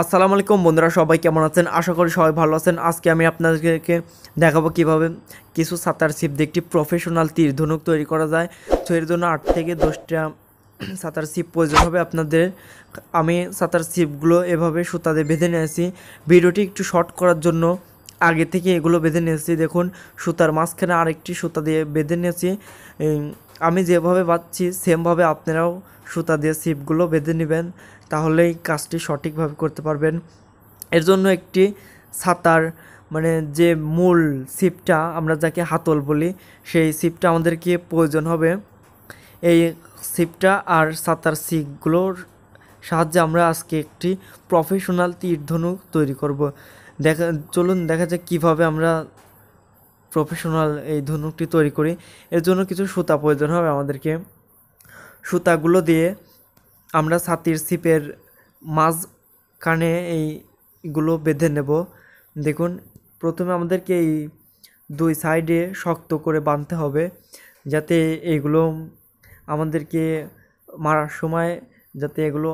আসসালামু আলাইকুম বন্ধুরা, সবাই কেমন আছেন? আশা করি সবাই ভালো আছেন। আজকে আমি আপনাদেরকে দেখাবো কিভাবে কিছু সাঁতার ছিপ দিয়ে একটি প্রফেশনাল তীর ধনুক তৈরি করা যায়। তো এর জন্য 8 থেকে 10টা সাঁতার ছিপ প্রয়োজন হবে আপনাদের। আমি সাঁতার ছিপগুলো এভাবে সুতা দিয়ে বেঁধে নিয়েছি। ভিডিওটি একটু শর্ট করার জন্য আগে থেকে এগুলো বেঁধে নিয়েছি। দেখুন, সুতার মাঝখানে আরেকটি সুতা দিয়ে বেঁধে নিয়েছি। আমি যেভাবে বাঁধছি সেমভাবে আপনারাও সুতা দিয়ে ছিপগুলো বেঁধে নেবেন, তাহলেই কাজটি সঠিকভাবে করতে পারবেন। এর জন্য একটি ছাতার যে মূল ছিপটা আমরা যাকে হাতল বলি, সেই ছিপটা আমাদেরকে প্রয়োজন হবে। এই ছিপটা আর ছাতার ছিপগুলোর সাহায্যে আমরা আজকে একটি প্রফেশনাল তীর ধনুক তৈরি করব। চলুন দেখা যাক কীভাবে আমরা প্রফেশনাল এই ধনুকটি তৈরি করি। এর জন্য কিছু সুতা প্রয়োজন হবে আমাদেরকে। সুতাগুলো দিয়ে আমরা ছাতির ছিপের মাঝখানে এইগুলো বেঁধে নেব। দেখুন, প্রথমে আমাদেরকে এই দুই সাইডে শক্ত করে বাঁধতে হবে, যাতে এইগুলো আমাদেরকে মারার সময় যাতে এগুলো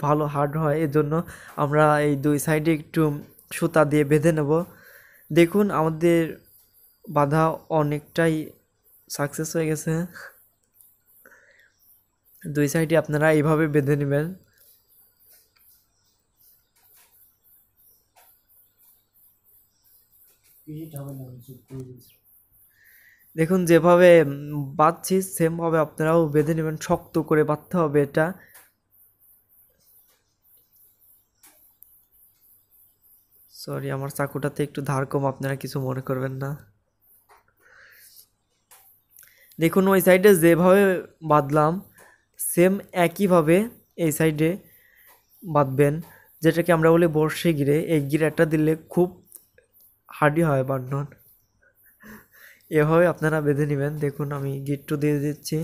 ভালো হার্ড হয়। এজন্য আমরা এই দুই সাইডে একটু সুতা দিয়ে বেঁধে নেব। দেখুন, আমাদের বাঁধা অনেকটাই সাকসেস হয়ে গেছে। দুই সাইডে আপনারা এইভাবে বেঁধে নেবেন। দেখুন, যেভাবে বাঁধছি সেমভাবে আপনারাও বেঁধে নেবেন। শক্ত করে বাঁধতে হবে এটা। সরি, আমার চাকুটাতে একটু ধার কম, আপনারা কিছু মনে করবেন না। দেখুন, ওই সাইডে যেভাবে বাঁধলাম সেম একইভাবে এই সাইডে বাঁধবেন, যেটাকে আমরা বলি বর্ষে গিরে। এই গিরাটা দিলে খুব হার্ডি হয় বাঁধন। এভাবে আপনারা বেঁধে নেবেন। দেখুন, আমি গিট্টু দিয়ে দিচ্ছি।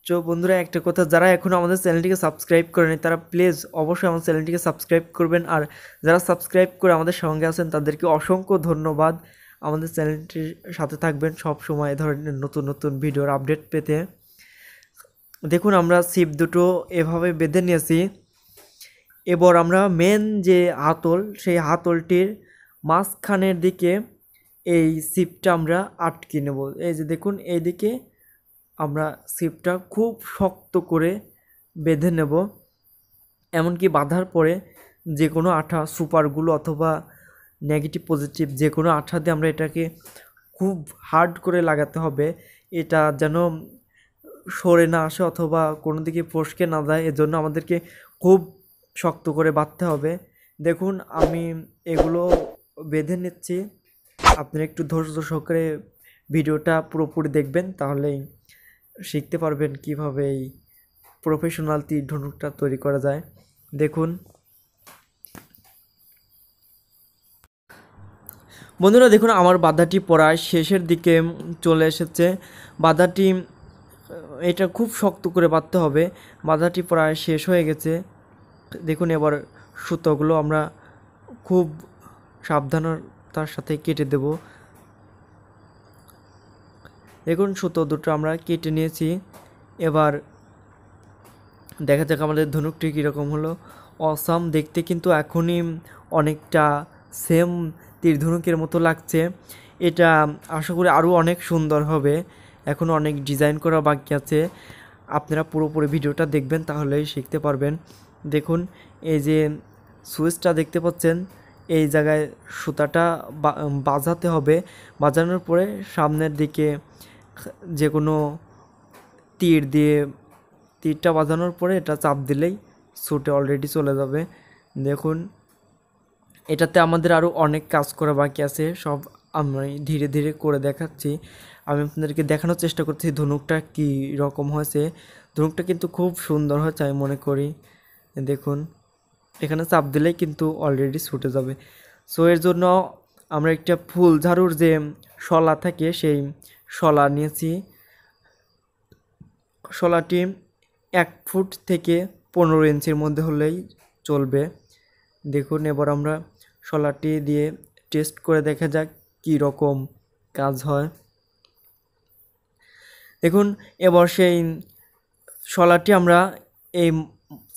তো বন্ধুরা, একটা কথা, যারা এখন আমাদের চ্যানেলটিকে সাবস্ক্রাইব করেনি তারা প্লিজ অবশ্যই আমার চ্যানেলটিকে সাবস্ক্রাইব করবেন। আর যারা সাবস্ক্রাইব করে আমাদের সঙ্গে আছেন তাদেরকে অসংখ্য ধন্যবাদ। আমাদের চ্যানেলটির সাথে থাকবেন সব সময় এ ধরনের নতুন নতুন ভিডিওর আপডেট পেতে। দেখুন, আমরা ছিপ দুটো এভাবে বেঁধে নিয়েছি। এবার আমরা মেন যে হাতল, সেই হাতলটির মাঝখানের দিকে এই ছিপটা আমরা আটকে নেব। এই যে দেখুন, এইদিকে আমরা ছিপটা খুব শক্ত করে বেঁধে নেব। এমনকি বাঁধার পরে যে কোনো আঠা, সুপারগুলো অথবা নেগেটিভ পজিটিভ যে কোনো আঠা দিয়ে আমরা এটাকে খুব হার্ড করে লাগাতে হবে। এটা যেন সরে না আসে অথবা কোনো দিকে ফসকে না যায়, এজন্য আমাদেরকে খুব শক্ত করে বাঁধতে হবে। দেখুন, আমি এগুলো বেঁধে নিচ্ছি। আপনারা একটু ধৈর্য সহকারে ভিডিওটা পুরোপুরি দেখবেন, তাহলেই শিখতে পারবেন কিভাবে এই প্রফেশনাল তীর ধনুকটা তৈরি করা যায়। দেখুন বন্ধুরা, দেখুন আমার বাধাটি প্রায় শেষের দিকে চলে এসেছে। বাধাটি এটা খুব শক্ত করে বাঁধতে হবে। বাধাটি প্রায় শেষ হয়ে গেছে। দেখুন, এবার সুতোগুলো আমরা খুব সাবধানতার সাথে কেটে দেব। দেখুন, সুতো দুটো আমরা কেটে নিয়েছি। এবার দেখা যাক আমাদের ধনুকটি কীরকম হলো। অসাম দেখতে কিন্তু এখনই অনেকটা সেম তীর ধনুকের মতো লাগছে। এটা আশা করি আরও অনেক সুন্দর হবে। এখনও অনেক ডিজাইন করা বাকি আছে। আপনারা পুরোপুরি ভিডিওটা দেখবেন, তাহলেই শিখতে পারবেন। দেখুন, এই যে সুইচটা দেখতে পাচ্ছেন, এই জায়গায় সুতাটা বাজাতে হবে। বাজানোর পরে সামনের দিকে যে কোনো তীরটা বাজানোর পরে এটা চাপ দিলেই ছুটে অলরেডি চলে যাবে। দেখুন, এটাতে আমাদের আরও অনেক কাজ করা বাকি আছে, সব আমি ধীরে ধীরে করে দেখাচ্ছি। আমি আপনাদেরকে দেখানোর চেষ্টা করছি ধনুকটা কী রকম হয়েছে। ধনুকটা কিন্তু খুব সুন্দর হয়েছে আমি মনে করি। দেখুন, এখানে চাপ দিলেই কিন্তু অলরেডি ছুটে যাবে। সো এর জন্য আমরা একটা ফুল ঝাড়ুর যে শলা থাকে সেই শলা নিয়েছি। শলাটি 1 ফুট থেকে 15 ইঞ্চির মধ্যে হলেই চলবে। দেখুন, এবার আমরা শলাটি দিয়ে টেস্ট করে দেখা যাক কী রকম কাজ হয়। দেখুন, এবার সেই শলাটি আমরা এই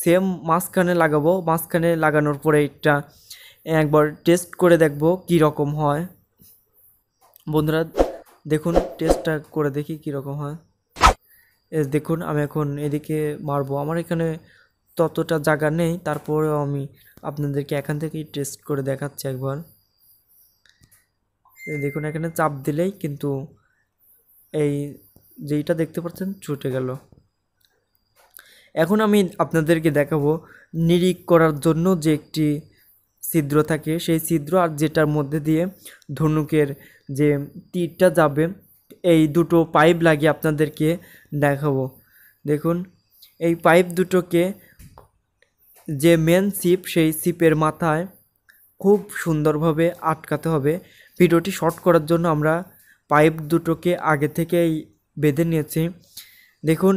সেম মাঝখানে লাগাবো। মাঝখানে লাগানোর পরে এটা একবার টেস্ট করে দেখব কি রকম হয়। বন্ধুরা দেখুন, টেস্টটা করে দেখি কি রকম হয়। দেখুন আমি এখন এদিকে মারবো, আমার এখানে ততটা জায়গা নেই, তারপরেও আমি আপনাদেরকে এখান থেকেই টেস্ট করে দেখাচ্ছি একবার। দেখুন এখানে চাপ দিলেই কিন্তু এই যেইটা দেখতে পাচ্ছেন ছুটে গেল। এখন আমি আপনাদেরকে দেখাবো নিরিখ করার জন্য যে একটি ছিদ্র থাকে, সেই ছিদ্র আর যেটার মধ্যে দিয়ে ধনুকের যে তীরটা যাবে, এই দুটো পাইপ লাগিয়ে আপনাদেরকে দেখাবো। দেখুন এই পাইপ দুটোকে যে মেন ছিপ, সেই ছিপের মাথায় খুব সুন্দরভাবে আটকাতে হবে। ভিডিওটি শর্ট করার জন্য আমরা পাইপ দুটোকে আগে থেকেই বেঁধে নিয়েছি। দেখুন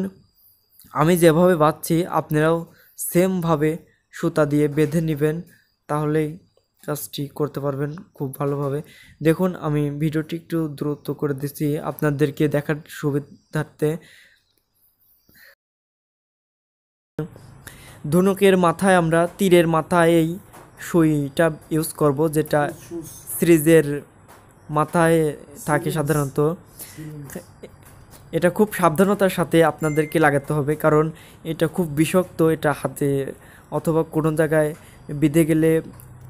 আমি যেভাবে বাঁধছি আপনারাও সেমভাবে সুতা দিয়ে বেঁধে নেবেন, তাহলেই কাজটি করতে পারবেন খুব ভালোভাবে। দেখুন আমি ভিডিওটি একটু দ্রুত করে দিচ্ছি আপনাদেরকে দেখার সুবিধার্থে। ধনুকের মাথায় আমরা তীরের মাথায় এই সুইটা ইউজ করব, যেটা সিরিজের মাথায় থাকে সাধারণত। এটা খুব সাবধানতার সাথে আপনাদেরকে লাগাতে হবে, কারণ এটা খুব বিষাক্ত। এটা হাতে অথবা কোনো জায়গায় বিঁধে গেলে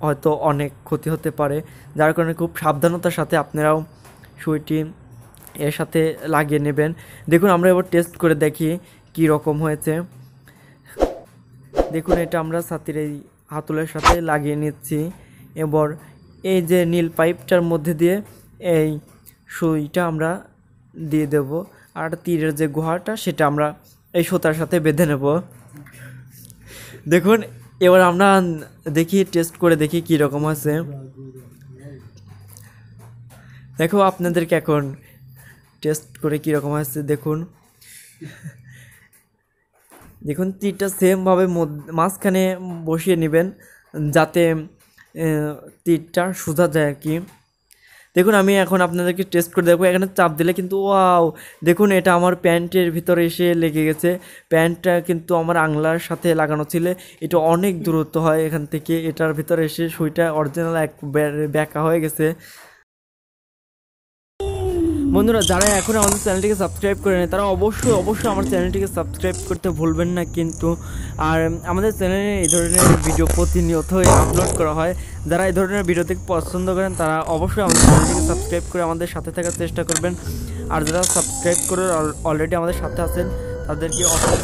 হয়তো অনেক ক্ষতি হতে পারে, যার কারণে খুব সাবধানতার সাথে আপনারাও সুইটি এর সাথে লাগিয়ে নেবেন। দেখুন আমরা এবার টেস্ট করে দেখি কি রকম হয়েছে। দেখুন এটা আমরা ছাতির এই হাতলের সাথে লাগিয়ে নিচ্ছি। এবার এই যে নীল পাইপটার মধ্যে দিয়ে এই সুইটা আমরা দিয়ে দেব, আর তীরের যে গুহাটা সেটা আমরা এই সুতার সাথে বেঁধে নেব। দেখুন এবার আমরা দেখি, টেস্ট করে দেখি কি রকম আছে। দেখো আপনাদেরকে এখন টেস্ট করে কি রকম আছে। দেখুন দেখুন তীরটা সেমভাবে মাঝখানে বসিয়ে নেবেন, যাতে তীরটা সোজা যায় আর কি। দেখুন আমি এখন আপনাদেরকে টেস্ট করে দেখবো। এখানে চাপ দিলে কিন্তু ওয়াও, দেখুন এটা আমার প্যান্টের ভিতরে এসে লেগে গেছে। প্যান্টটা কিন্তু আমার আংলার সাথে লাগানো ছিল, এটা অনেক দূরত্ব হয় এখান থেকে, এটার ভিতরে এসে সুইটা অরিজিনাল এক ব্যাকা হয়ে গেছে। বন্ধুরা যারা এখন আমাদের চ্যানেলটিকে সাবস্ক্রাইব করে নেয় তারা অবশ্যই আমার চ্যানেলটিকে সাবস্ক্রাইব করতে ভুলবেন না কিন্তু। আর আমাদের চ্যানেলে এই ধরনের ভিডিও প্রতিনিয়তই আপলোড করা হয়। যারা এই ধরনের ভিডিও দেখতে পছন্দ করেন তারা অবশ্যই আমাদের চ্যানেলটিকে সাবস্ক্রাইব করে আমাদের সাথে থাকার চেষ্টা করবেন। আর যারা সাবস্ক্রাইব করে অলরেডি আমাদের সাথে আছেন তাদেরকে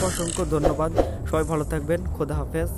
অসংখ্য ধন্যবাদ। সবাই ভালো থাকবেন, খোদা হাফেজ।